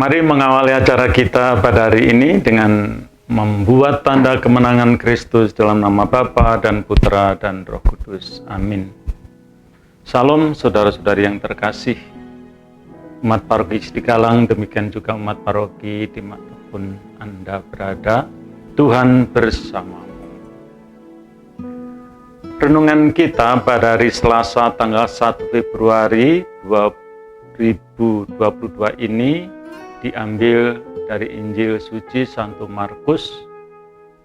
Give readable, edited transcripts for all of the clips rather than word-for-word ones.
Mari mengawali acara kita pada hari ini dengan membuat tanda kemenangan Kristus dalam nama Bapa dan Putra dan Roh Kudus. Amin. Salam saudara-saudari yang terkasih, umat paroki Citikalang, demikian juga umat paroki dimanapun Anda berada. Tuhan bersamamu. Renungan kita pada hari Selasa tanggal 1 Februari 2022 ini diambil dari Injil Suci Santo Markus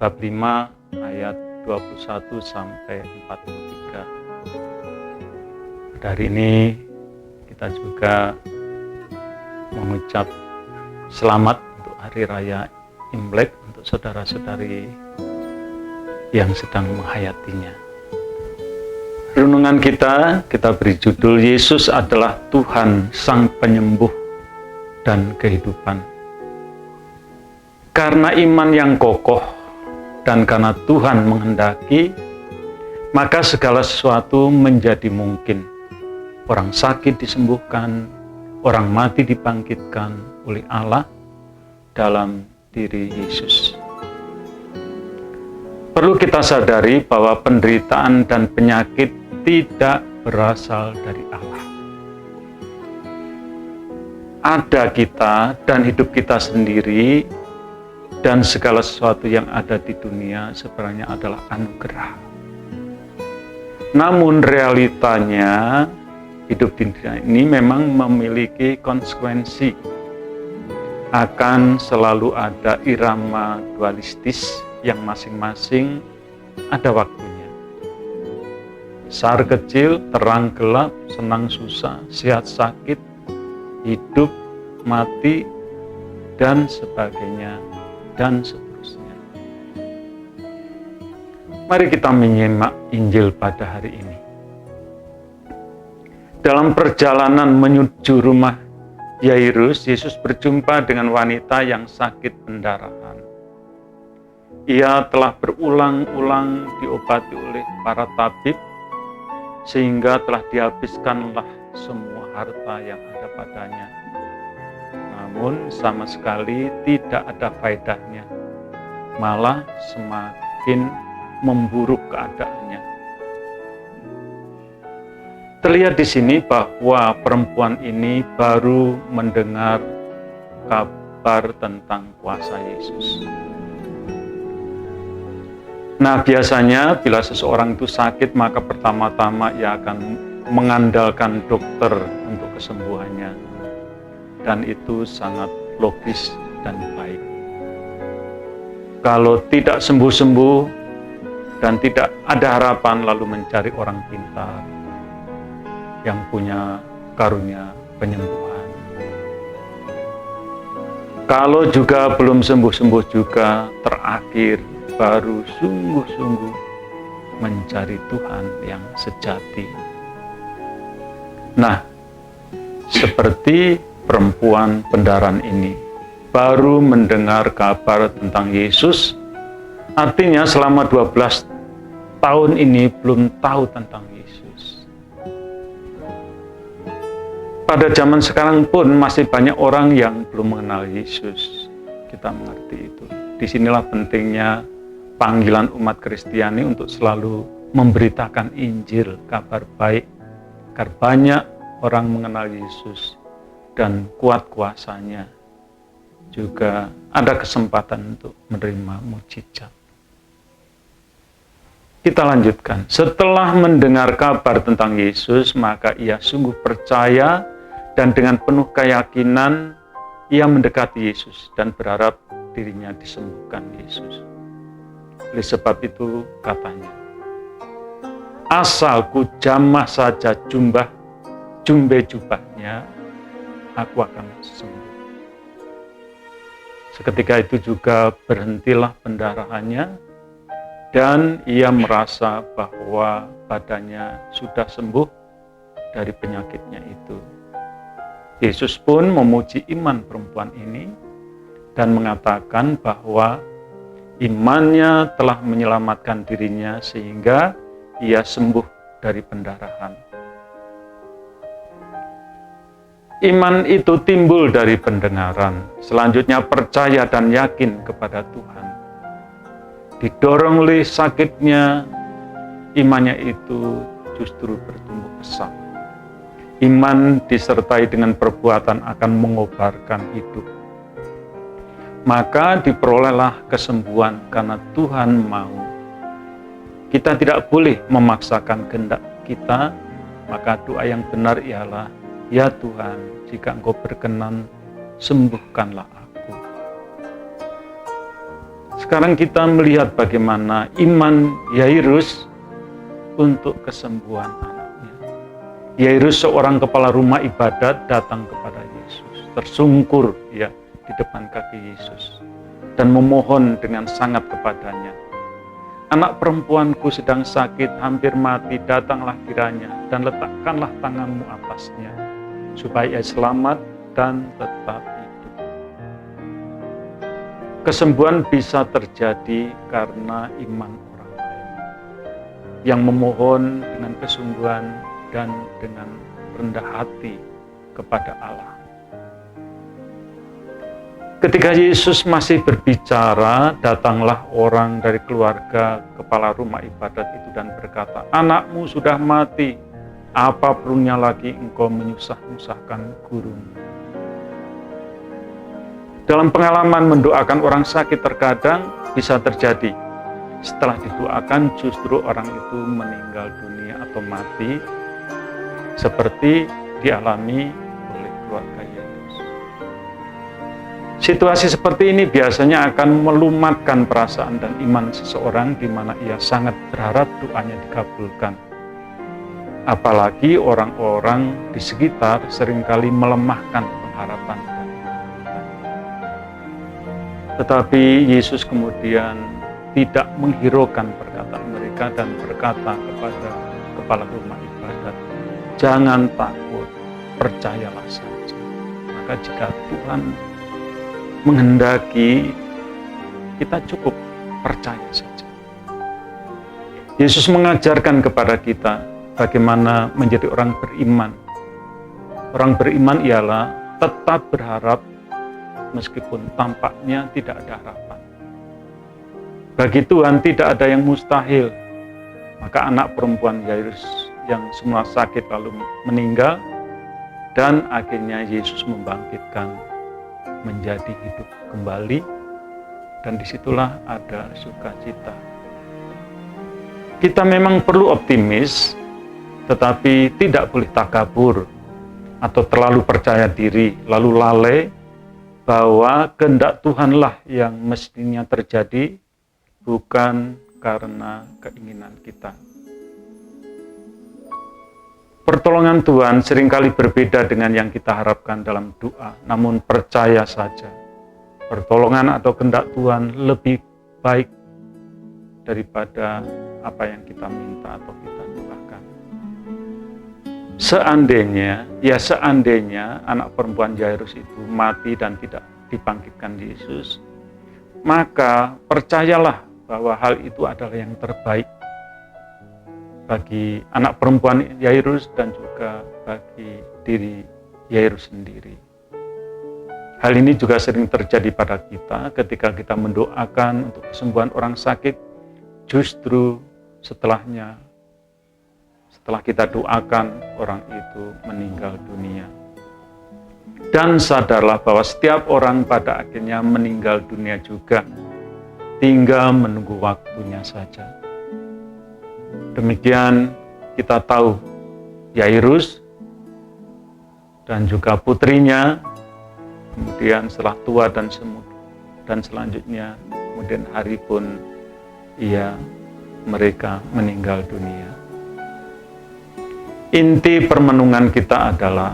bab 5 ayat 21 sampai 43. Pada hari ini kita juga mengucap selamat untuk Hari Raya Imlek untuk saudara-saudari yang sedang menghayatinya. Renungan kita beri judul Yesus adalah Tuhan Sang Penyembuh dan kehidupan. Karena iman yang kokoh dan karena Tuhan menghendaki, maka segala sesuatu menjadi mungkin. Orang sakit disembuhkan, orang mati dibangkitkan oleh Allah dalam diri Yesus. Perlu kita sadari bahwa penderitaan dan penyakit tidak berasal dari Allah. Ada kita dan hidup kita sendiri, dan segala sesuatu yang ada di dunia sebenarnya adalah anugerah. Namun realitanya hidup di dunia ini memang memiliki konsekuensi. Akan selalu ada irama dualistis yang masing-masing ada waktunya. Besar kecil, terang gelap, senang susah, sehat sakit, hidup, mati, dan sebagainya, dan seterusnya. Mari kita menyimak Injil pada hari ini. Dalam perjalanan menuju rumah Yairus, Yesus berjumpa dengan wanita yang sakit pendarahan. Ia telah berulang-ulang diobati oleh para tabib, sehingga telah dihabiskanlah semua harta yang ada padanya. Namun sama sekali tidak ada faedahnya, malah semakin memburuk keadaannya. Terlihat di sini bahwa perempuan ini baru mendengar kabar tentang kuasa Yesus. Nah, biasanya bila seseorang itu sakit, maka pertama-tama ia akan mengandalkan dokter untuk kesembuhannya, dan itu sangat logis dan baik. Kalau tidak sembuh-sembuh dan tidak ada harapan, lalu mencari orang pintar yang punya karunia penyembuhan. Kalau juga belum sembuh-sembuh juga, terakhir baru sungguh-sungguh mencari Tuhan yang sejati. Nah, seperti perempuan pendarahan ini baru mendengar kabar tentang Yesus, artinya selama 12 tahun ini belum tahu tentang Yesus. Pada zaman sekarang pun masih banyak orang yang belum mengenal Yesus. Kita mengerti itu. Disinilah pentingnya panggilan umat Kristiani untuk selalu memberitakan Injil, kabar baik, agar banyak orang mengenal Yesus dan kuat kuasanya. Juga ada kesempatan untuk menerima mukjizat. Kita lanjutkan. Setelah mendengar kabar tentang Yesus, maka ia sungguh percaya dan dengan penuh keyakinan ia mendekati Yesus dan berharap dirinya disembuhkan Yesus. Oleh sebab itu katanya, asal ku jamah saja jumbe jubahnya, aku akan sembuh. Seketika itu juga berhentilah pendarahannya, dan ia merasa bahwa badannya sudah sembuh dari penyakitnya itu. Yesus pun memuji iman perempuan ini dan mengatakan bahwa imannya telah menyelamatkan dirinya sehingga ia sembuh dari pendarahan. Iman itu timbul dari pendengaran, selanjutnya percaya dan yakin kepada Tuhan. Didorong oleh sakitnya, imannya itu justru bertumbuh pesat. Iman disertai dengan perbuatan akan mengobarkan hidup. Maka diperolehlah kesembuhan karena Tuhan mau. Kita tidak boleh memaksakan kehendak kita, maka doa yang benar ialah, ya Tuhan, jika Engkau berkenan, sembuhkanlah aku. Sekarang kita melihat bagaimana iman Yairus untuk kesembuhan anaknya. Yairus, seorang kepala rumah ibadat, datang kepada Yesus, tersungkur ya di depan kaki Yesus dan memohon dengan sangat kepadanya. Anak perempuanku sedang sakit, hampir mati, datanglah kiranya dan letakkanlah tanganmu atasnya, supaya ia selamat dan tetap hidup. Kesembuhan bisa terjadi karena iman orang lain yang memohon dengan kesungguhan dan dengan rendah hati kepada Allah. Ketika Yesus masih berbicara, datanglah orang dari keluarga kepala rumah ibadat itu dan berkata, anakmu sudah mati, apa perlunya lagi engkau menyusah-nyusahkan gurumu? Dalam pengalaman mendoakan orang sakit terkadang bisa terjadi, setelah didoakan justru orang itu meninggal dunia atau mati, seperti dialami oleh keluarga Yesus. Situasi seperti ini biasanya akan melumatkan perasaan dan iman seseorang di mana ia sangat berharap doanya dikabulkan. Apalagi orang-orang di sekitar seringkali melemahkan pengharapan dan iman kita. Tetapi Yesus kemudian tidak menghiraukan perkataan mereka dan berkata kepada kepala rumah ibadat, jangan takut, percayalah saja. Maka jika Tuhan menghendaki, kita cukup percaya saja. Yesus mengajarkan kepada kita bagaimana menjadi orang beriman. Orang beriman ialah tetap berharap meskipun tampaknya tidak ada harapan. Bagi Tuhan tidak ada yang mustahil. Maka anak perempuan Yairus yang semula sakit lalu meninggal, dan akhirnya Yesus membangkitkan menjadi hidup kembali, dan disitulah ada sukacita. Kita memang perlu optimis, tetapi tidak boleh takabur atau terlalu percaya diri, lalu lalai bahwa kehendak Tuhanlah yang mestinya terjadi, bukan karena keinginan kita. Pertolongan Tuhan seringkali berbeda dengan yang kita harapkan dalam doa, namun percaya saja, pertolongan atau kehendak Tuhan lebih baik daripada apa yang kita minta atau kita doakan. Seandainya anak perempuan Yairus itu mati dan tidak dibangkitkan Yesus, maka percayalah bahwa hal itu adalah yang terbaik bagi anak perempuan Yairus dan juga bagi diri Yairus sendiri. Hal ini juga sering terjadi pada kita ketika kita mendoakan untuk kesembuhan orang sakit, justru setelah kita doakan, orang itu meninggal dunia. Dan sadarlah bahwa setiap orang pada akhirnya meninggal dunia juga, tinggal menunggu waktunya saja. Demikian kita tahu Yairus dan juga putrinya, kemudian setelah tua dan semut, dan selanjutnya kemudian hari pun mereka meninggal dunia. Inti permenungan kita adalah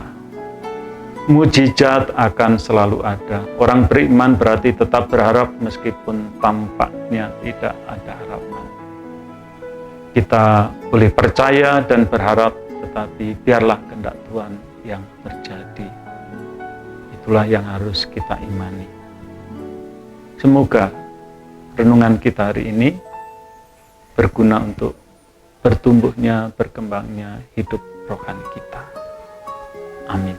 mujizat akan selalu ada. Orang beriman berarti tetap berharap meskipun tampaknya tidak ada harapan. Kita boleh percaya dan berharap, tetapi biarlah kehendak Tuhan yang terjadi. Itulah yang harus kita imani. Semoga renungan kita hari ini berguna untuk bertumbuhnya, berkembangnya hidup rohani kita. Amin.